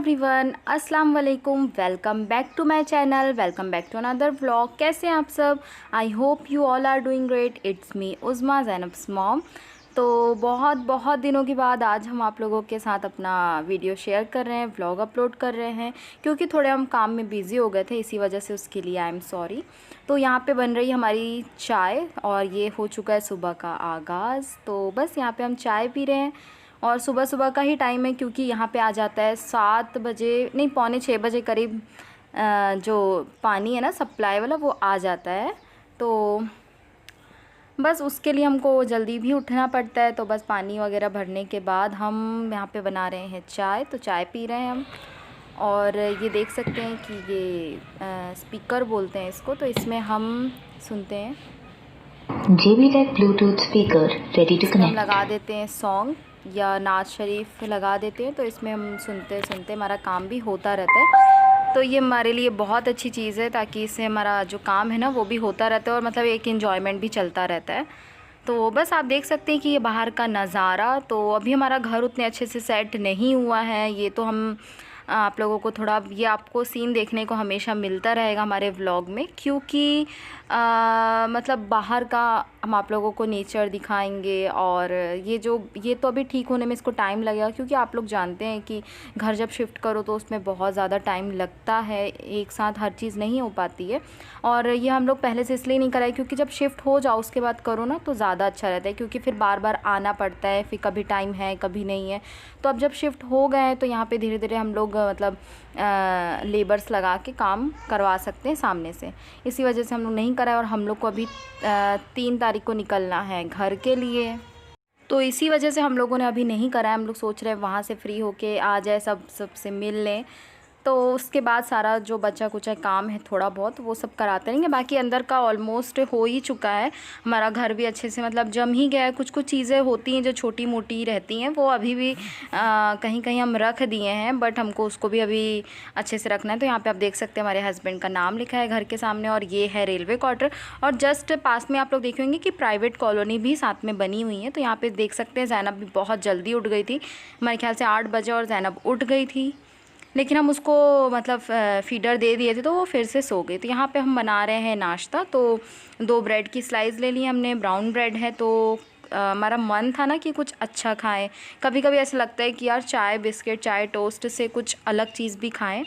Everyone, अस्सलाम वालेकुम। Welcome back to my channel, welcome back to another vlog. कैसे हैं आप सब? I hope you all are doing great. It's me Uzma, Zainab's mom. तो बहुत बहुत दिनों के बाद आज हम आप लोगों के साथ अपना वीडियो शेयर कर रहे हैं, व्लॉग अपलोड कर रहे हैं, क्योंकि थोड़े हम काम में बिज़ी हो गए थे, इसी वजह से उसके लिए आई एम सॉरी। तो यहाँ पे बन रही हमारी चाय और ये हो चुका है सुबह का आगाज़। तो बस यहाँ पे हम चाय पी रहे हैं और सुबह सुबह का ही टाइम है, क्योंकि यहाँ पे आ जाता है 7 बजे, नहीं पौने 6 बजे करीब जो पानी है ना सप्लाई वाला, वो आ जाता है। तो बस उसके लिए हमको जल्दी भी उठना पड़ता है। तो बस पानी वगैरह भरने के बाद हम यहाँ पे बना रहे हैं चाय। तो चाय पी रहे हैं हम। और ये देख सकते हैं कि ये स्पीकर बोलते हैं इसको, तो इसमें हम सुनते हैं। JBL Bluetooth speaker ready to हम कनेक्ट। लगा देते हैं सॉन्ग या नाज शरीफ लगा देते हैं, तो इसमें हम सुनते सुनते हमारा काम भी होता रहता है। तो ये हमारे लिए बहुत अच्छी चीज़ है, ताकि इससे हमारा जो काम है ना वो भी होता रहता है और मतलब एक इन्जॉयमेंट भी चलता रहता है। तो बस आप देख सकते हैं कि ये बाहर का नज़ारा। तो अभी हमारा घर उतने अच्छे से सेट नहीं हुआ है। ये तो हम आप लोगों को थोड़ा, ये आपको सीन देखने को हमेशा मिलता रहेगा हमारे व्लॉग में, क्योंकि मतलब बाहर का हम आप लोगों को नेचर दिखाएंगे। और ये तो अभी ठीक होने में इसको टाइम लगेगा, क्योंकि आप लोग जानते हैं कि घर जब शिफ्ट करो तो उसमें बहुत ज़्यादा टाइम लगता है, एक साथ हर चीज़ नहीं हो पाती है। और ये हम लोग पहले से इसलिए नहीं कराए, क्योंकि जब शिफ्ट हो जाओ उसके बाद करो ना तो ज़्यादा अच्छा रहता है, क्योंकि फिर बार बार आना पड़ता है, फिर कभी टाइम है कभी नहीं है। तो अब जब शिफ्ट हो गए हैं तो यहाँ पे धीरे धीरे हम लोग मतलब लेबर्स लगा के काम करवा सकते हैं सामने से। इसी वजह से हम लोग नहीं कराए। और हम लोग को अभी 3 तारीख को निकलना है घर के लिए, तो इसी वजह से हम लोगों ने अभी नहीं कराया। हम लोग सोच रहे हैं वहाँ से फ्री होके आ जाए, सबसे मिल लें, तो उसके बाद सारा जो बचा कुचा काम है थोड़ा बहुत वो सब कराते रहेंगे। बाकी अंदर का ऑलमोस्ट हो ही चुका है। हमारा घर भी अच्छे से मतलब जम ही गया है। कुछ कुछ चीज़ें होती हैं जो छोटी मोटी रहती हैं, वो अभी भी कहीं कहीं हम रख दिए हैं, बट हमको उसको भी अभी अच्छे से रखना है। तो यहाँ पे आप देख सकते हैं हमारे हस्बैंड का नाम लिखा है घर के सामने, और ये है रेलवे क्वार्टर। और जस्ट पास में आप लोग देखेंगे कि प्राइवेट कॉलोनी भी साथ में बनी हुई है। तो यहाँ पर देख सकते हैं ज़ैनब भी बहुत जल्दी उठ गई थी, हमारे ख्याल से 8 बजे, और ज़ैनब उठ गई थी, लेकिन हम उसको मतलब फीडर दे दिए थे तो वो फिर से सो गई। तो यहाँ पे हम बना रहे हैं नाश्ता। तो 2 ब्रेड की स्लाइस ले ली हमने, ब्राउन ब्रेड है। तो हमारा मन था ना कि कुछ अच्छा खाएं। कभी कभी ऐसा लगता है कि यार चाय बिस्किट, चाय टोस्ट से कुछ अलग चीज़ भी खाएं।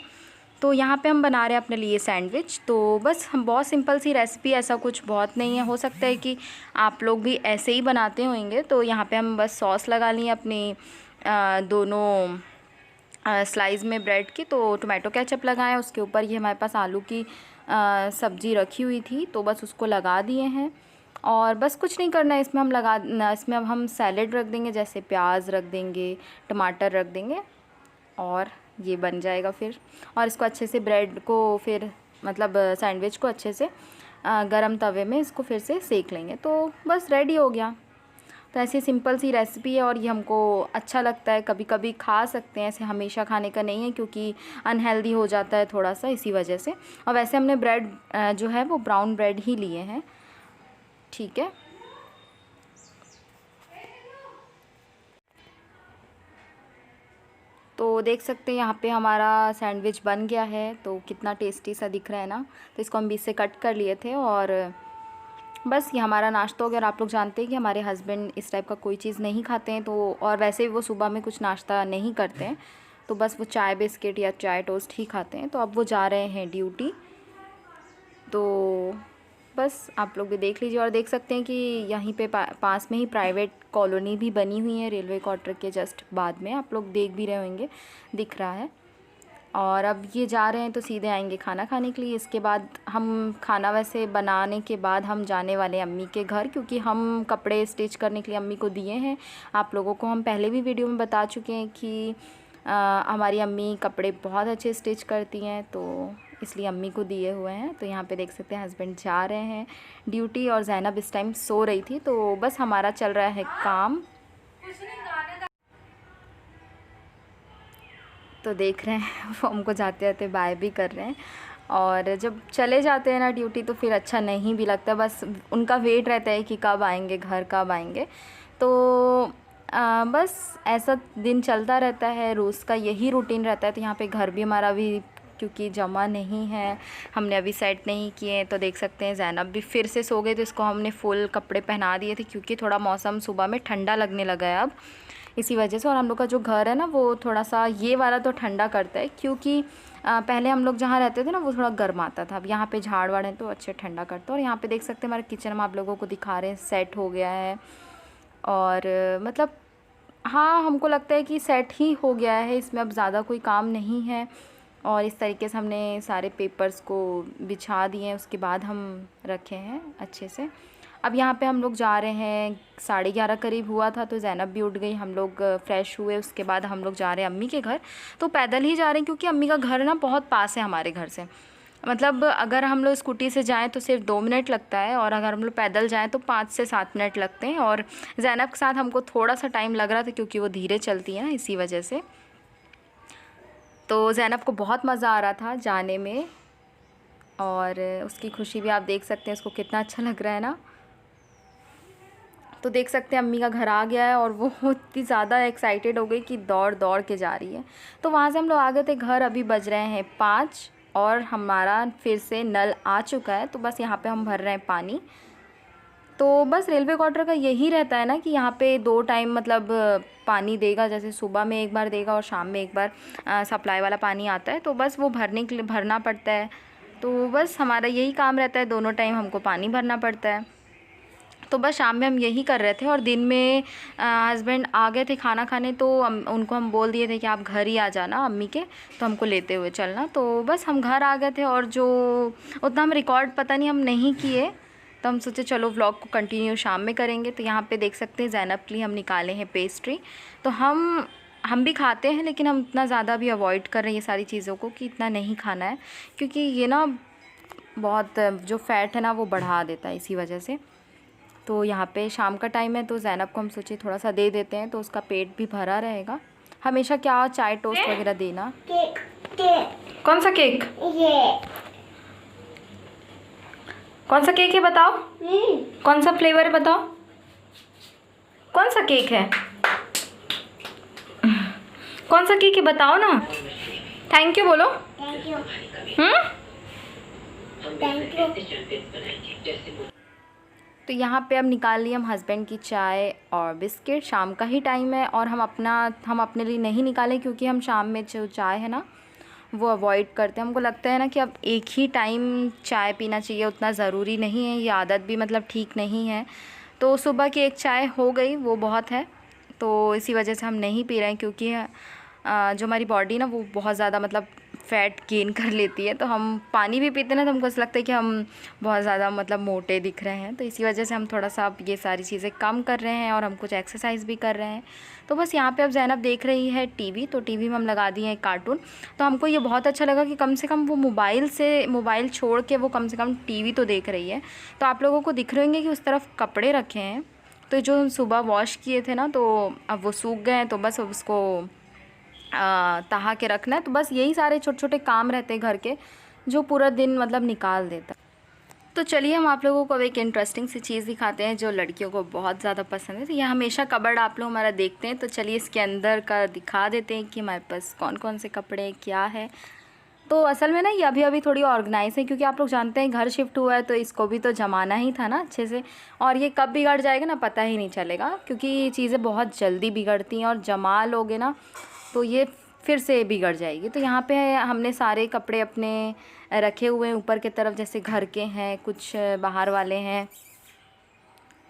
तो यहाँ पे हम बना रहे हैं अपने लिए सैंडविच। तो बस हम बहुत सिंपल सी रेसिपी, ऐसा कुछ बहुत नहीं है। हो सकता है कि आप लोग भी ऐसे ही बनाते होंगे। तो यहाँ पे हम बस सॉस लगा ली अपनी दोनों स्लाइस में ब्रेड की। तो टोमेटो केचप लगाएं, उसके ऊपर ये हमारे पास आलू की सब्ज़ी रखी हुई थी, तो बस उसको लगा दिए हैं। और बस कुछ नहीं करना है इसमें, इसमें अब हम सैलेड रख देंगे, जैसे प्याज रख देंगे, टमाटर रख देंगे, और ये बन जाएगा फिर। और इसको अच्छे से ब्रेड को फिर मतलब सैंडविच को अच्छे से गरम तवे में इसको फिर से सेक लेंगे, तो बस रेडी हो गया। तो ऐसी सिंपल सी रेसिपी है, और ये हमको अच्छा लगता है, कभी कभी खा सकते हैं, ऐसे हमेशा खाने का नहीं है, क्योंकि अनहेल्दी हो जाता है थोड़ा सा, इसी वजह से। और वैसे हमने ब्रेड जो है वो ब्राउन ब्रेड ही लिए हैं, ठीक है। तो देख सकते हैं यहाँ पे हमारा सैंडविच बन गया है। तो कितना टेस्टी सा दिख रहा है ना। तो इसको हम बीच से कट कर लिए थे, और बस ये हमारा नाश्ता हो गया। और आप लोग जानते हैं कि हमारे हस्बैंड इस टाइप का कोई चीज़ नहीं खाते हैं, तो और वैसे भी वो सुबह में कुछ नाश्ता नहीं करते हैं, तो बस वो चाय बिस्किट या चाय टोस्ट ही खाते हैं। तो अब वो जा रहे हैं ड्यूटी। तो बस आप लोग भी देख लीजिए। और देख सकते हैं कि यहीं पे पास में ही प्राइवेट कॉलोनी भी बनी हुई है, रेलवे क्वार्टर के जस्ट बाद में, आप लोग देख भी रहे होंगे, दिख रहा है। और अब ये जा रहे हैं तो सीधे आएंगे खाना खाने के लिए। इसके बाद हम खाना वैसे बनाने के बाद हम जाने वाले हैं अम्मी के घर, क्योंकि हम कपड़े स्टिच करने के लिए अम्मी को दिए हैं। आप लोगों को हम पहले भी वीडियो में बता चुके हैं कि हमारी अम्मी कपड़े बहुत अच्छे स्टिच करती हैं, तो इसलिए अम्मी को दिए हुए हैं। तो यहाँ पे देख सकते हैं हस्बैंड जा रहे हैं ड्यूटी, और ज़ैनब इस टाइम सो रही थी। तो बस हमारा चल रहा है काम। तो देख रहे हैं वो हमको जाते जाते बाय भी कर रहे हैं। और जब चले जाते हैं ना ड्यूटी तो फिर अच्छा नहीं भी लगता, बस उनका वेट रहता है कि कब आएंगे घर, कब आएंगे। तो बस ऐसा दिन चलता रहता है, रोज़ का यही रूटीन रहता है। तो यहाँ पे घर भी हमारा अभी क्योंकि जमा नहीं है, हमने अभी सेट नहीं किए, तो देख सकते हैं ज़ैनब भी फिर से सो गई। तो इसको हमने फुल कपड़े पहना दिए थे क्योंकि थोड़ा मौसम सुबह में ठंडा लगने लगा है अब, इसी वजह से। और हम लोग का जो घर है ना वो थोड़ा सा ये वाला तो ठंडा करता है, क्योंकि पहले हम लोग जहाँ रहते थे ना वो थोड़ा गर्म आता था। अब यहाँ पे झाड़ वाड़ है तो अच्छे ठंडा करता है। और यहाँ पे देख सकते हैं हमारा किचन हम आप लोगों को दिखा रहे हैं, सेट हो गया है। और मतलब हाँ, हमको लगता है कि सेट ही हो गया है, इसमें अब ज़्यादा कोई काम नहीं है। और इस तरीके से हमने सारे पेपर्स को बिछा दिए हैं, उसके बाद हम रखे हैं अच्छे से। अब यहाँ पे हम लोग जा रहे हैं, 11:30 करीब हुआ था तो ज़ैनब भी उठ गई, हम लोग फ़्रेश हुए, उसके बाद हम लोग जा रहे हैं अम्मी के घर। तो पैदल ही जा रहे हैं क्योंकि अम्मी का घर ना बहुत पास है हमारे घर से। मतलब अगर हम लोग स्कूटी से जाएं तो सिर्फ 2 मिनट लगता है, और अगर हम लोग पैदल जाएं तो 5 से 7 मिनट लगते हैं। और ज़ैनब के साथ हमको थोड़ा सा टाइम लग रहा था क्योंकि वो धीरे चलती है ना, इसी वजह से। तो ज़ैनब को बहुत मज़ा आ रहा था जाने में, और उसकी खुशी भी आप देख सकते हैं, उसको कितना अच्छा लग रहा है ना। तो देख सकते हैं अम्मी का घर आ गया है और वो इतनी ज़्यादा एक्साइटेड हो गई कि दौड़ दौड़ के जा रही है। तो वहाँ से हम लोग आ गए थे घर, अभी बज रहे हैं 5 और हमारा फिर से नल आ चुका है। तो बस यहाँ पे हम भर रहे हैं पानी। तो बस रेलवे क्वार्टर का यही रहता है ना कि यहाँ पे 2 टाइम मतलब पानी देगा, जैसे सुबह में एक बार देगा और शाम में एक बार सप्लाई वाला पानी आता है। तो बस वो भरने के लिए भरना पड़ता है। तो बस हमारा यही काम रहता है, दोनों टाइम हमको पानी भरना पड़ता है। तो बस शाम में हम यही कर रहे थे। और दिन में हस्बैंड आ गए थे खाना खाने, तो उनको हम बोल दिए थे कि आप घर ही आ जाना अम्मी के, तो हमको लेते हुए चलना। तो बस हम घर आ गए थे, और जो उतना हम रिकॉर्ड पता नहीं हम नहीं किए, तो हम सोचे चलो व्लॉग को कंटिन्यू शाम में करेंगे। तो यहाँ पे देख सकते हैं ज़ैनब के लिए हम निकाले हैं पेस्ट्री। तो हम भी खाते हैं, लेकिन हम इतना ज़्यादा भी अवॉइड कर रहे हैं ये सारी चीज़ों को कि इतना नहीं खाना है, क्योंकि ये ना बहुत जो फ़ैट है ना वो बढ़ा देता है, इसी वजह से। तो यहाँ पे शाम का टाइम है तो ज़ैनब को हम सोचे थोड़ा सा दे देते हैं, तो उसका पेट भी भरा रहेगा। हमेशा क्या चाय टोस्ट वगैरह देना। केक। कौन सा केक? ये कौन सा केक है बताओ? कौन सा फ्लेवर है बताओ? कौन सा केक है? कौन सा केक है बताओ ना। थैंक यू बोलो। Thank you. Thank you. तो यहाँ पे अब निकाल ली हम हस्बैंड की चाय और बिस्किट। शाम का ही टाइम है और हम अपने लिए नहीं निकाले, क्योंकि हम शाम में जो चाय है ना वो अवॉइड करते हैं। हमको लगता है ना कि अब एक ही टाइम चाय पीना चाहिए, उतना ज़रूरी नहीं है, ये आदत भी मतलब ठीक नहीं है। तो सुबह की एक चाय हो गई वो बहुत है, तो इसी वजह से हम नहीं पी रहे हैं, क्योंकि जो हमारी बॉडी ना वो बहुत ज़्यादा मतलब फ़ैट गेन कर लेती है। तो हम पानी भी पीते ना तो हमको ऐसा लगता है कि हम बहुत ज़्यादा मतलब मोटे दिख रहे हैं। तो इसी वजह से हम थोड़ा सा अब ये सारी चीज़ें कम कर रहे हैं, और हम कुछ एक्सरसाइज भी कर रहे हैं। तो बस यहाँ पे अब ज़ैनब देख रही है टीवी, तो टीवी में हम लगा दिए हैं कार्टून। तो हमको ये बहुत अच्छा लगा कि कम से कम वो मोबाइल छोड़ के वो कम से कम टीवी तो देख रही है। तो आप लोगों को दिख रहे होंगे कि उस तरफ कपड़े रखे हैं, तो जो हम सुबह वॉश किए थे ना, तो अब वो सूख गए हैं, तो बस अब उसको तहा के रखना है। तो बस यही सारे छोटे छोटे काम रहते हैं घर के, जो पूरा दिन मतलब निकाल देता है। तो चलिए हम आप लोगों को अब एक इंटरेस्टिंग सी चीज़ दिखाते हैं जो लड़कियों को बहुत ज़्यादा पसंद है। तो ये हमेशा कबर्ड आप लोग हमारा देखते हैं, तो चलिए इसके अंदर का दिखा देते हैं कि हमारे पास कौन कौन से कपड़े क्या है। तो असल में ना ये अभी थोड़ी ऑर्गेनाइज है, क्योंकि आप लोग जानते हैं घर शिफ्ट हुआ है, तो इसको भी तो जमाना ही था ना अच्छे से। और ये कब बिगड़ जाएगा ना पता ही नहीं चलेगा, क्योंकि ये चीज़ें बहुत जल्दी बिगड़ती हैं, और जमा लोगे ना तो ये फिर से बिगड़ जाएगी। तो यहाँ पे हमने सारे कपड़े अपने रखे हुए हैं ऊपर की तरफ, जैसे घर के हैं, कुछ बाहर वाले हैं।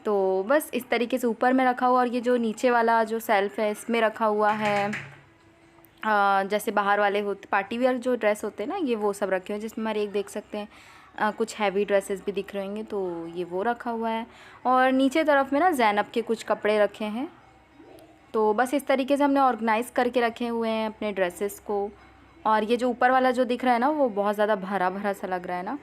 तो बस इस तरीके से ऊपर में रखा हुआ, और ये जो नीचे वाला जो सेल्फ़ है इसमें रखा हुआ है। जैसे बाहर वाले होते पार्टी वियर जो ड्रेस होते हैं ना, ये वो सब रखे हुए हैं, जिसमें हमारे एक देख सकते हैं कुछ हैवी ड्रेसेस भी दिख रहे होंगे, तो ये वो रखा हुआ है। और नीचे तरफ में ना ज़ैनब के कुछ कपड़े रखे हैं। तो बस इस तरीके से हमने ऑर्गेनाइज़ करके रखे हुए हैं अपने ड्रेसेस को। और ये जो ऊपर वाला जो दिख रहा है ना वो बहुत ज़्यादा भरा भरा सा लग रहा है ना।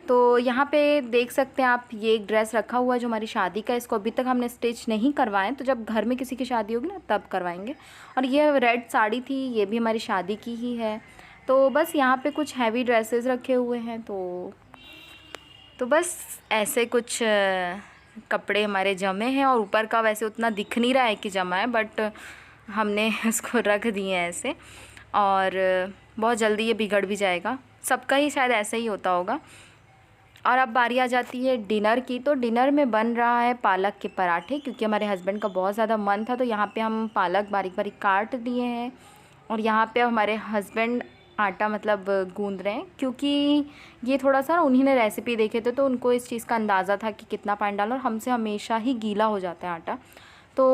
तो यहाँ पे देख सकते हैं आप, ये एक ड्रेस रखा हुआ है जो हमारी शादी का है। इसको अभी तक हमने स्टिच नहीं करवाए, तो जब घर में किसी की शादी होगी ना तब करवाएंगे। और ये रेड साड़ी थी, ये भी हमारी शादी की ही है। तो बस यहाँ पे कुछ हैवी ड्रेसेस रखे हुए हैं। तो बस ऐसे कुछ कपड़े हमारे जमे हैं और ऊपर का वैसे उतना दिख नहीं रहा है कि जमा है, बट हमने उसको रख दिए हैं ऐसे, और बहुत जल्दी ये बिगड़ भी जाएगा। सबका ही शायद ऐसा ही होता होगा। और अब बारी आ जाती है डिनर की। तो डिनर में बन रहा है पालक के पराठे, क्योंकि हमारे हस्बैंड का बहुत ज़्यादा मन था। तो यहाँ पे हम पालक बारीक बारीक काट दिए हैं, और यहाँ पे हमारे हस्बैंड आटा मतलब गूंद रहे हैं, क्योंकि ये थोड़ा सा उन्हीं ने रेसिपी देखे थे तो उनको इस चीज़ का अंदाज़ा था कि कितना पानी डालना, और हमसे हमेशा ही गीला हो जाता है आटा। तो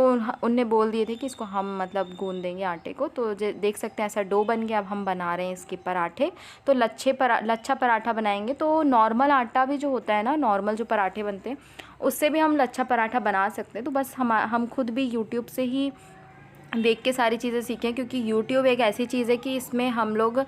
उनने बोल दिए थे कि इसको हम मतलब गूंद देंगे आटे को। तो देख सकते हैं ऐसा डो बन गया। अब हम बना रहे हैं इसके पराठे। तो लच्छा पराठा बनाएंगे। तो नॉर्मल आटा भी जो होता है ना, नॉर्मल जो पराठे बनते हैं उससे भी हम लच्छा पराठा बना सकते हैं। तो बस हम खुद भी यूट्यूब से ही देख के सारी चीज़ें सीखें, क्योंकि यूट्यूब एक ऐसी चीज़ है कि इसमें हम लोग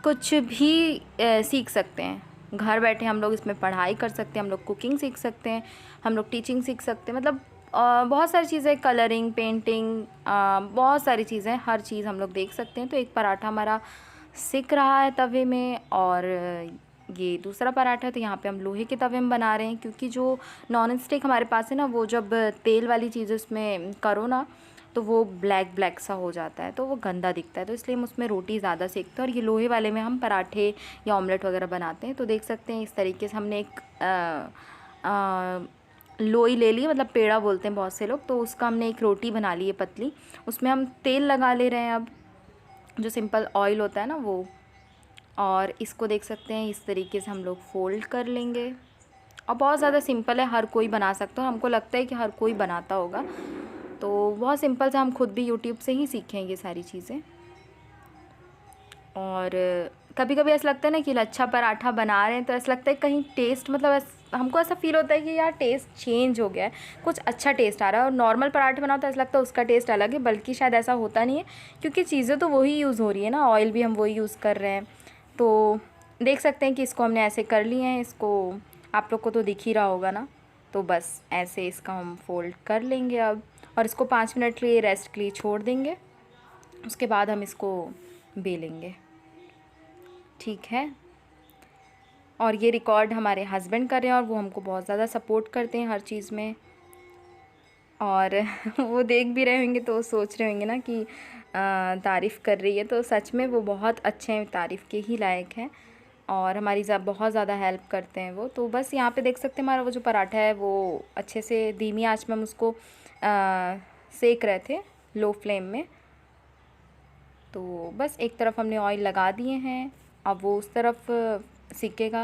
कुछ भी सीख सकते हैं। घर बैठे हम लोग इसमें पढ़ाई कर सकते हैं, हम लोग कुकिंग सीख सकते हैं, हम लोग टीचिंग सीख सकते हैं, मतलब बहुत सारी चीज़ें, कलरिंग, पेंटिंग, बहुत सारी चीज़ें, हर चीज़ हम लोग देख सकते हैं। तो एक पराठा हमारा सिक रहा है तवे में, और ये दूसरा पराठा तो यहाँ पे हम लोहे के तवे में बना रहे हैं, क्योंकि जो नॉन स्टिक हमारे पास है ना, वो जब तेल वाली चीज़ उसमें करो ना तो वो ब्लैक ब्लैक सा हो जाता है, तो वो गंदा दिखता है। तो इसलिए हम उसमें रोटी ज़्यादा सेकते हैं, और ये लोहे वाले में हम पराठे या ऑमलेट वगैरह बनाते हैं। तो देख सकते हैं इस तरीके से हमने एक लोई ले ली, मतलब पेड़ा बोलते हैं बहुत से लोग। तो उसका हमने एक रोटी बना ली है पतली, उसमें हम तेल लगा ले रहे हैं अब, जो सिंपल ऑयल होता है ना वो। और इसको देख सकते हैं इस तरीके से हम लोग फ़ोल्ड कर लेंगे, और बहुत ज़्यादा सिंपल है, हर कोई बना सकता है। हमको लगता है कि हर कोई बनाता होगा, तो बहुत सिंपल से हम खुद भी यूट्यूब से ही सीखेंगे सारी चीज़ें। और कभी कभी ऐसा लगता है ना कि लच्छा पराठा बना रहे हैं तो ऐसा लगता है कहीं टेस्ट, मतलब हमको ऐसा फील होता है कि यार टेस्ट चेंज हो गया है, कुछ अच्छा टेस्ट आ रहा है। और नॉर्मल पराठे बनाओ तो ऐसा लगता है उसका टेस्ट अलग है, बल्कि शायद ऐसा होता नहीं है, क्योंकि चीज़ें तो वही यूज़ हो रही है ना, ऑयल भी हम वही यूज़ कर रहे हैं। तो देख सकते हैं कि इसको हमने ऐसे कर लिए हैं, इसको आप लोग को तो दिख ही रहा होगा ना। तो बस ऐसे इसका हम फोल्ड कर लेंगे अब, और इसको 5 मिनट के लिए रेस्ट के लिए छोड़ देंगे। उसके बाद हम इसको बेलेंगे, ठीक है। और ये रिकॉर्ड हमारे हस्बैंड कर रहे हैं, और वो हमको बहुत ज़्यादा सपोर्ट करते हैं हर चीज़ में। और वो देख भी रहे होंगे तो सोच रहे होंगे ना कि तारीफ़ कर रही है, तो सच में वो बहुत अच्छे हैं, तारीफ़ के ही लायक हैं, और हमारी बहुत ज़्यादा हेल्प करते हैं वो। तो बस यहाँ पे देख सकते हैं हमारा वो जो पराठा है वो अच्छे से धीमी आंच में हम उसको सेक रहे थे, लो फ्लेम में। तो बस एक तरफ हमने ऑयल लगा दिए हैं, अब वो उस तरफ सिकेगा।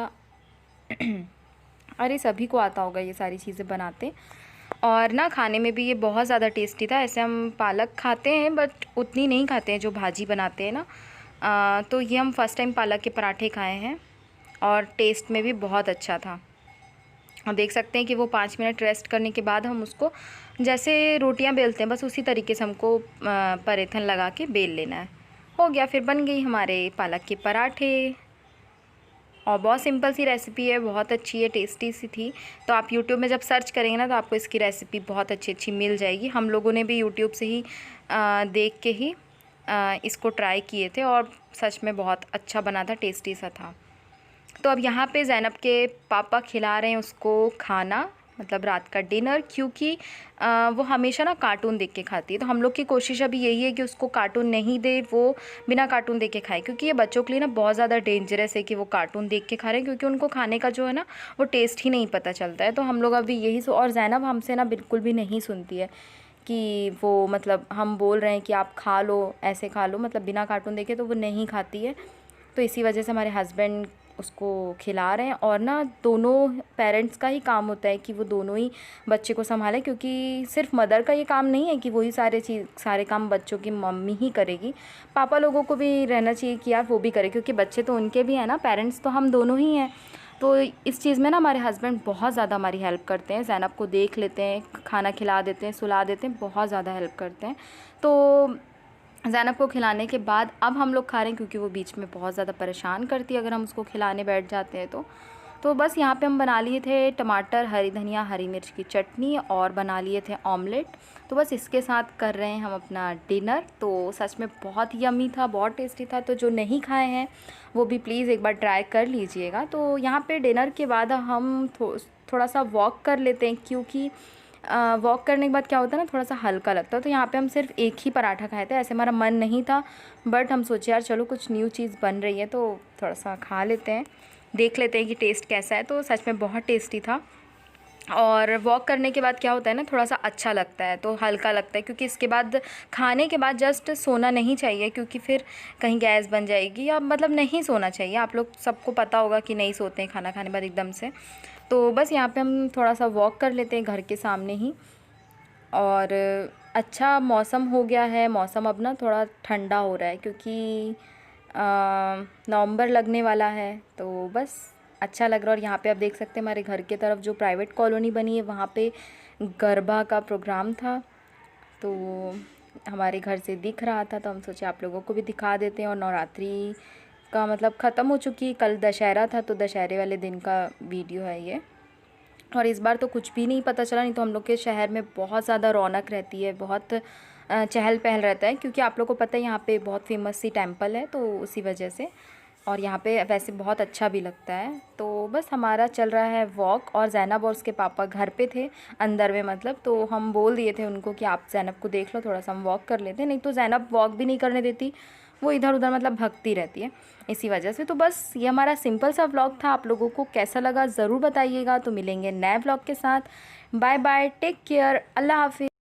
अरे सभी को आता होगा ये सारी चीज़ें बनाते, और ना खाने में भी ये बहुत ज़्यादा टेस्टी था। ऐसे हम पालक खाते हैं बट उतनी नहीं खाते हैं जो भाजी बनाते हैं ना। तो ये हम फर्स्ट टाइम पालक के पराठे खाए हैं, और टेस्ट में भी बहुत अच्छा था। और देख सकते हैं कि वो 5 मिनट रेस्ट करने के बाद हम उसको जैसे रोटियां बेलते हैं बस उसी तरीके से हमको परेथन लगा के बेल लेना है। हो गया, फिर बन गई हमारे पालक के पराठे। और बहुत सिंपल सी रेसिपी है, बहुत अच्छी है, टेस्टी सी थी। तो आप यूट्यूब में जब सर्च करेंगे ना तो आपको इसकी रेसिपी बहुत अच्छी मिल जाएगी। हम लोगों ने भी यूट्यूब से ही देख के ही इसको ट्राई किए थे, और सच में बहुत अच्छा बना था, टेस्टी सा था। तो अब यहाँ पे ज़ैनब के पापा खिला रहे हैं उसको खाना, मतलब रात का डिनर, क्योंकि वो हमेशा ना कार्टून देख के खाती है। तो हम लोग की कोशिश अभी यही है कि उसको कार्टून नहीं दे, वो बिना कार्टून देख के खाए, क्योंकि ये बच्चों के लिए ना बहुत ज़्यादा डेंजरस है कि वो कार्टून देख के खा रहे हैं, क्योंकि उनको खाने का जो है ना वो टेस्ट ही नहीं पता चलता है। तो हम लोग अभी यही और ज़ैनब हमसे ना बिल्कुल भी नहीं सुनती है कि वो मतलब हम बोल रहे हैं कि आप खा लो, ऐसे खा लो, मतलब बिना कार्टून देखे, तो वो नहीं खाती है। तो इसी वजह से हमारे हस्बैंड उसको खिला रहे हैं। और ना दोनों पेरेंट्स का ही काम होता है कि वो दोनों ही बच्चे को संभालें, क्योंकि सिर्फ मदर का ये काम नहीं है कि वही सारे काम बच्चों की मम्मी ही करेगी। पापा लोगों को भी रहना चाहिए कि यार वो भी करे, क्योंकि बच्चे तो उनके भी हैं ना, पेरेंट्स तो हम दोनों ही हैं। तो इस चीज़ में ना हमारे हस्बैंड बहुत ज़्यादा हमारी हेल्प करते हैं। ज़ैनब को देख लेते हैं, खाना खिला देते हैं, सुला देते हैं, बहुत ज़्यादा हेल्प करते हैं। तो ज़ैनब को खिलाने के बाद अब हम लोग खा रहे हैं, क्योंकि वो बीच में बहुत ज़्यादा परेशान करती है अगर हम उसको खिलाने बैठ जाते हैं तो। तो बस यहाँ पे हम बना लिए थे टमाटर, हरी धनिया, हरी मिर्च की चटनी और बना लिए थे ऑमलेट। तो बस इसके साथ कर रहे हैं हम अपना डिनर। तो सच में बहुत यम्मी था, बहुत टेस्टी था। तो जो नहीं खाए हैं वो भी प्लीज़ एक बार ट्राई कर लीजिएगा। तो यहाँ पे डिनर के बाद हम थोड़ा सा वॉक कर लेते हैं, क्योंकि वॉक करने के बाद क्या होता है ना, थोड़ा सा हल्का लगता है। तो यहाँ पे हम सिर्फ एक ही पराठा खाए थे, ऐसे हमारा मन नहीं था, बट हम सोचे यार चलो कुछ न्यू चीज़ बन रही है तो थोड़ा सा खा लेते हैं, देख लेते हैं कि टेस्ट कैसा है। तो सच में बहुत टेस्टी था। और वॉक करने के बाद क्या होता है ना, थोड़ा सा अच्छा लगता है, तो हल्का लगता है, क्योंकि इसके बाद खाने के बाद जस्ट सोना नहीं चाहिए, क्योंकि फिर कहीं गैस बन जाएगी, या मतलब नहीं सोना चाहिए। आप लोग सबको पता होगा कि नहीं सोते हैं खाना खाने बाद एकदम से। तो बस यहाँ पे हम थोड़ा सा वॉक कर लेते हैं घर के सामने ही। और अच्छा मौसम हो गया है, मौसम अब ना थोड़ा ठंडा हो रहा है, क्योंकि नवंबर लगने वाला है। तो बस अच्छा लग रहा है। और यहाँ पे आप देख सकते हैं हमारे घर के तरफ जो प्राइवेट कॉलोनी बनी है वहाँ पे गरबा का प्रोग्राम था, तो हमारे घर से दिख रहा था, तो हम सोचे आप लोगों को भी दिखा देते हैं। और नवरात्रि का मतलब ख़त्म हो चुकी, कल दशहरा था, तो दशहरे वाले दिन का वीडियो है ये। और इस बार तो कुछ भी नहीं पता चला, नहीं तो हम लोग के शहर में बहुत ज़्यादा रौनक रहती है, बहुत चहल पहल रहता है, क्योंकि आप लोग को पता है यहाँ पे बहुत फेमस सी टेंपल है, तो उसी वजह से। और यहाँ पे वैसे बहुत अच्छा भी लगता है। तो बस हमारा चल रहा है वॉक। और ज़ैनब और उसके पापा घर पे थे अंदर में, मतलब तो हम बोल दिए थे उनको कि आप ज़ैनब को देख लो, थोड़ा सा हम वॉक कर लेते हैं, नहीं तो ज़ैनब वॉक भी नहीं करने देती, वो इधर उधर मतलब भगती रहती है, इसी वजह से। तो बस ये हमारा सिंपल सा व्लॉग था। आप लोगों को कैसा लगा ज़रूर बताइएगा। तो मिलेंगे नए व्लॉग के साथ। बाय बाय, टेक केयर, अल्लाह हाफिज़।